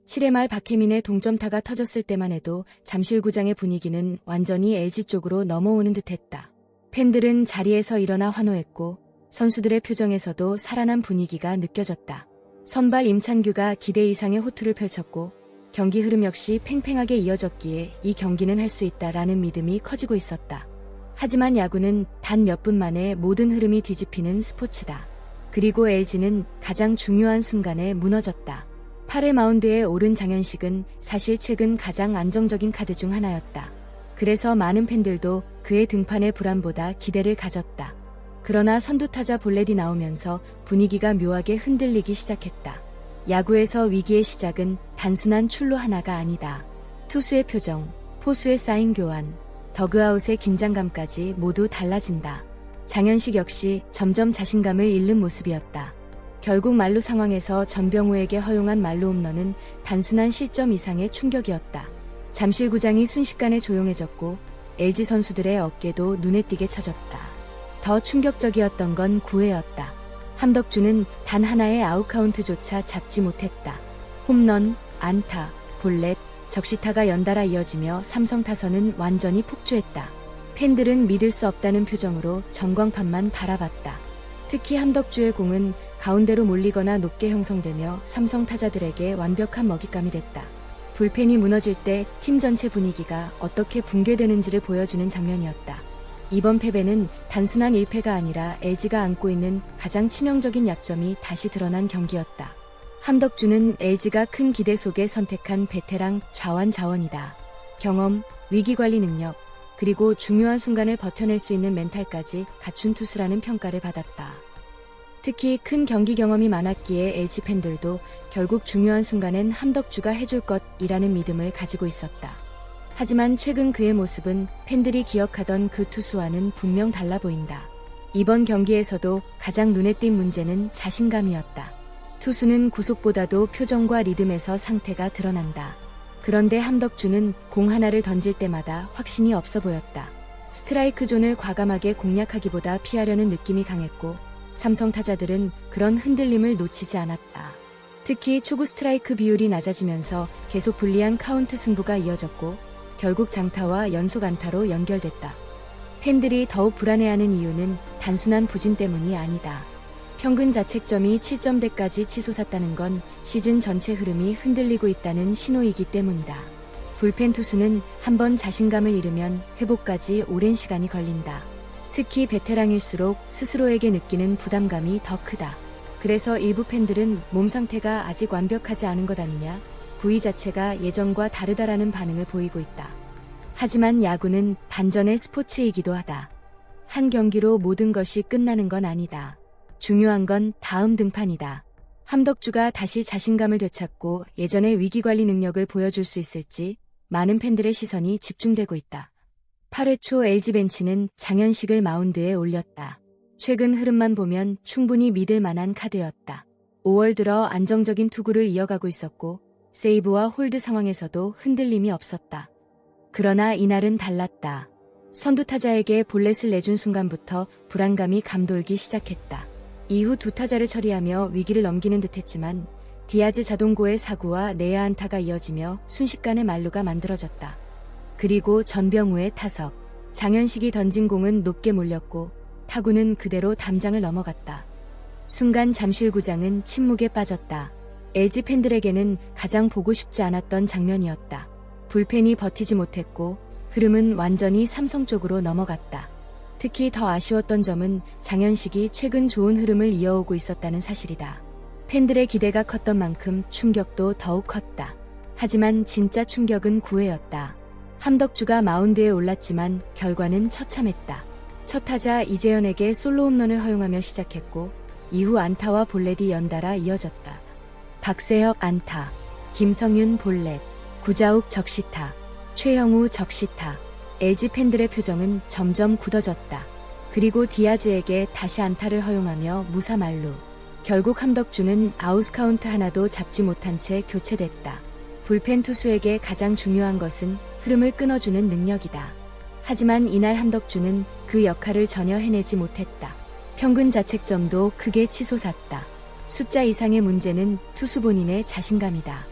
7회 말 박혜민의 동점타가 터졌을 때만 해도 잠실구장의 분위기는 완전히 LG 쪽으로 넘어오는 듯했다. 팬들은 자리에서 일어나 환호했고 선수들의 표정에서도 살아난 분위기가 느껴졌다. 선발 임찬규가 기대 이상의 호투를 펼쳤고 경기 흐름 역시 팽팽하게 이어졌기에 이 경기는 할 수 있다라는 믿음이 커지고 있었다. 하지만 야구는 단 몇 분 만에 모든 흐름이 뒤집히는 스포츠다. 그리고 LG는 가장 중요한 순간에 무너졌다. 8회 마운드에 오른 장현식은 사실 최근 가장 안정적인 카드 중 하나였다. 그래서 많은 팬들도 그의 등판의 불안보다 기대를 가졌다. 그러나 선두타자 볼넷이 나오면서 분위기가 묘하게 흔들리기 시작했다. 야구에서 위기의 시작은 단순한 출루 하나가 아니다. 투수의 표정, 포수의 사인 교환, 더그아웃의 긴장감까지 모두 달라진다. 장현식 역시 점점 자신감을 잃는 모습이었다. 결국 만루 상황에서 전병우에게 허용한 만루 홈런은 단순한 실점 이상의 충격이었다. 잠실구장이 순식간에 조용해졌고 LG 선수들의 어깨도 눈에 띄게 쳐졌다. 더 충격적이었던 건 9회였다. 함덕주는 단 하나의 아웃카운트조차 잡지 못했다. 홈런, 안타, 볼넷, 적시타가 연달아 이어지며 삼성 타선은 완전히 폭주했다. 팬들은 믿을 수 없다는 표정으로 전광판만 바라봤다. 특히 함덕주의 공은 가운데로 몰리거나 높게 형성되며 삼성 타자들에게 완벽한 먹잇감이 됐다. 불펜이 무너질 때 팀 전체 분위기가 어떻게 붕괴되는지를 보여주는 장면이었다. 이번 패배는 단순한 1패가 아니라 LG가 안고 있는 가장 치명적인 약점이 다시 드러난 경기였다. 함덕주는 LG가 큰 기대 속에 선택한 베테랑 좌완 자원이다. 경험, 위기관리 능력, 그리고 중요한 순간을 버텨낼 수 있는 멘탈까지 갖춘 투수라는 평가를 받았다. 특히 큰 경기 경험이 많았기에 LG 팬들도 결국 중요한 순간엔 함덕주가 해줄 것이라는 믿음을 가지고 있었다. 하지만 최근 그의 모습은 팬들이 기억하던 그 투수와는 분명 달라 보인다. 이번 경기에서도 가장 눈에 띈 문제는 자신감이었다. 투수는 구속보다도 표정과 리듬에서 상태가 드러난다. 그런데 함덕주는 공 하나를 던질 때마다 확신이 없어 보였다. 스트라이크 존을 과감하게 공략하기보다 피하려는 느낌이 강했고 삼성 타자들은 그런 흔들림을 놓치지 않았다. 특히 초구 스트라이크 비율이 낮아지면서 계속 불리한 카운트 승부가 이어졌고 결국 장타와 연속 안타로 연결됐다. 팬들이 더욱 불안해하는 이유는 단순한 부진 때문이 아니다. 평균 자책점이 7점대까지 치솟았다는 건 시즌 전체 흐름이 흔들리고 있다는 신호이기 때문이다. 불펜 투수는 한번 자신감을 잃으면 회복까지 오랜 시간이 걸린다. 특히 베테랑일수록 스스로에게 느끼는 부담감이 더 크다. 그래서 일부 팬들은 몸 상태가 아직 완벽하지 않은 것 아니냐, 구위 자체가 예전과 다르다라는 반응을 보이고 있다. 하지만 야구는 반전의 스포츠이기도 하다. 한 경기로 모든 것이 끝나는 건 아니다. 중요한 건 다음 등판이다. 함덕주가 다시 자신감을 되찾고 예전의 위기관리 능력을 보여줄 수 있을지 많은 팬들의 시선이 집중되고 있다. 8회 초 LG 벤치는 장현식을 마운드에 올렸다. 최근 흐름만 보면 충분히 믿을 만한 카드였다. 5월 들어 안정적인 투구를 이어가고 있었고 세이브와 홀드 상황에서도 흔들림이 없었다. 그러나 이날은 달랐다. 선두타자에게 볼넷을 내준 순간부터 불안감이 감돌기 시작했다. 이후 두 타자를 처리하며 위기를 넘기는 듯했지만 디아즈 자동고의 사구와 내야 안타가 이어지며 순식간에 만루가 만들어졌다. 그리고 전병우의 타석. 장현식이 던진 공은 높게 몰렸고 타구는 그대로 담장을 넘어갔다. 순간 잠실구장은 침묵에 빠졌다. LG 팬들에게는 가장 보고 싶지 않았던 장면이었다. 불펜이 버티지 못했고 흐름은 완전히 삼성 쪽으로 넘어갔다. 특히 더 아쉬웠던 점은 장현식이 최근 좋은 흐름을 이어오고 있었다는 사실이다. 팬들의 기대가 컸던 만큼 충격도 더욱 컸다. 하지만 진짜 충격은 9회였다. 함덕주가 마운드에 올랐지만 결과는 처참했다. 첫 타자 이재현에게 솔로 홈런을 허용하며 시작했고 이후 안타와 볼넷이 연달아 이어졌다. 박세혁 안타, 김성윤 볼넷, 구자욱 적시타, 최형우 적시타. LG 팬들의 표정은 점점 굳어졌다. 그리고 디아즈에게 다시 안타를 허용하며 무사 만루. 결국 함덕주는 아웃카운트 하나도 잡지 못한 채 교체됐다. 불펜 투수에게 가장 중요한 것은 흐름을 끊어주는 능력이다. 하지만 이날 함덕주는 그 역할을 전혀 해내지 못했다. 평균 자책점도 크게 치솟았다. 숫자 이상의 문제는 투수 본인의 자신감이다.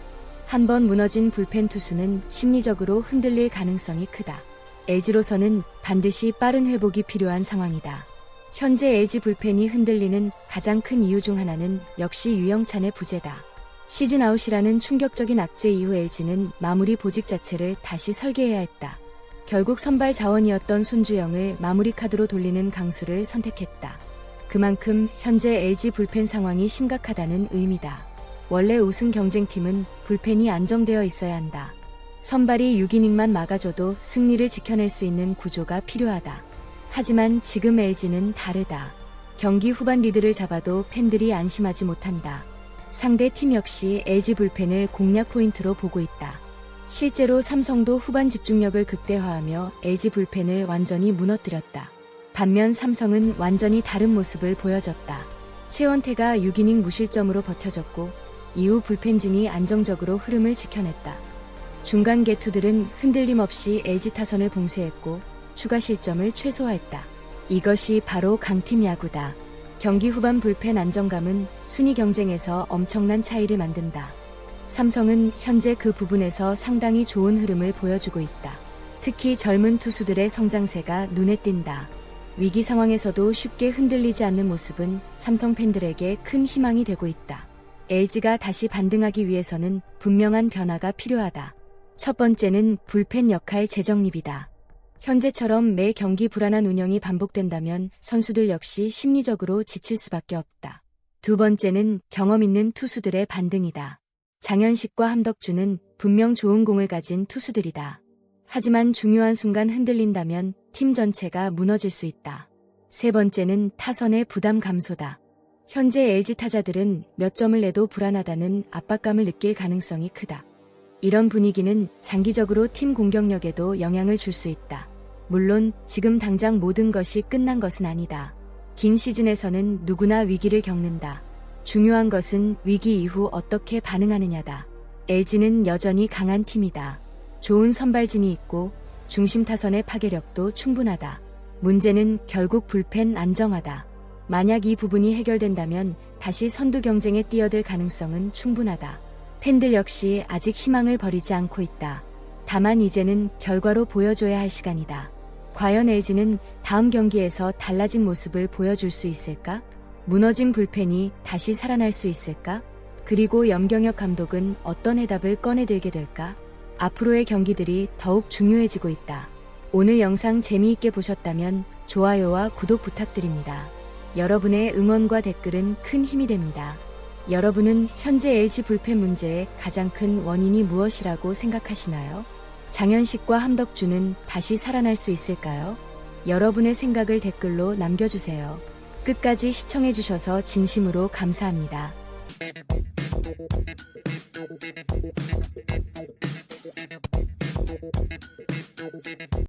한번 무너진 불펜 투수는 심리적으로 흔들릴 가능성이 크다. LG로서는 반드시 빠른 회복이 필요한 상황이다. 현재 LG 불펜이 흔들리는 가장 큰 이유 중 하나는 역시 유영찬의 부재다. 시즌 아웃이라는 충격적인 악재 이후 LG는 마무리 보직 자체를 다시 설계해야 했다. 결국 선발 자원이었던 손주영을 마무리 카드로 돌리는 강수를 선택했다. 그만큼 현재 LG 불펜 상황이 심각하다는 의미다. 원래 우승 경쟁팀은 불펜이 안정되어 있어야 한다. 선발이 6이닝만 막아줘도 승리를 지켜낼 수 있는 구조가 필요하다. 하지만 지금 LG는 다르다. 경기 후반 리드를 잡아도 팬들이 안심하지 못한다. 상대 팀 역시 LG 불펜을 공략 포인트로 보고 있다. 실제로 삼성도 후반 집중력을 극대화하며 LG 불펜을 완전히 무너뜨렸다. 반면 삼성은 완전히 다른 모습을 보여줬다. 최원태가 6이닝 무실점으로 버텨줬고 이후 불펜진이 안정적으로 흐름을 지켜냈다. 중간 개투들은 흔들림 없이 LG 타선을 봉쇄했고 추가 실점을 최소화했다. 이것이 바로 강팀 야구다. 경기 후반 불펜 안정감은 순위 경쟁에서 엄청난 차이를 만든다. 삼성은 현재 그 부분에서 상당히 좋은 흐름을 보여주고 있다. 특히 젊은 투수들의 성장세가 눈에 띈다. 위기 상황에서도 쉽게 흔들리지 않는 모습은 삼성 팬들에게 큰 희망이 되고 있다. LG가 다시 반등하기 위해서는 분명한 변화가 필요하다. 첫 번째는 불펜 역할 재정립이다. 현재처럼 매 경기 불안한 운영이 반복된다면 선수들 역시 심리적으로 지칠 수밖에 없다. 두 번째는 경험 있는 투수들의 반등이다. 장현식과 함덕주는 분명 좋은 공을 가진 투수들이다. 하지만 중요한 순간 흔들린다면 팀 전체가 무너질 수 있다. 세 번째는 타선의 부담 감소다. 현재 LG 타자들은 몇 점을 내도 불안하다는 압박감을 느낄 가능성이 크다. 이런 분위기는 장기적으로 팀 공격력에도 영향을 줄 수 있다. 물론 지금 당장 모든 것이 끝난 것은 아니다. 긴 시즌에서는 누구나 위기를 겪는다. 중요한 것은 위기 이후 어떻게 반응하느냐다. LG는 여전히 강한 팀이다. 좋은 선발진이 있고 중심 타선의 파괴력도 충분하다. 문제는 결국 불펜 안정화다. 만약 이 부분이 해결된다면 다시 선두 경쟁에 뛰어들 가능성은 충분하다. 팬들 역시 아직 희망을 버리지 않고 있다. 다만 이제는 결과로 보여줘야 할 시간이다. 과연 LG는 다음 경기에서 달라진 모습을 보여줄 수 있을까? 무너진 불펜이 다시 살아날 수 있을까? 그리고 염경엽 감독은 어떤 해답을 꺼내들게 될까? 앞으로의 경기들이 더욱 중요해지고 있다. 오늘 영상 재미있게 보셨다면 좋아요와 구독 부탁드립니다. 여러분의 응원과 댓글은 큰 힘이 됩니다. 여러분은 현재 LG 불펜 문제의 가장 큰 원인이 무엇이라고 생각하시나요? 장현식과 함덕주는 다시 살아날 수 있을까요? 여러분의 생각을 댓글로 남겨주세요. 끝까지 시청해주셔서 진심으로 감사합니다.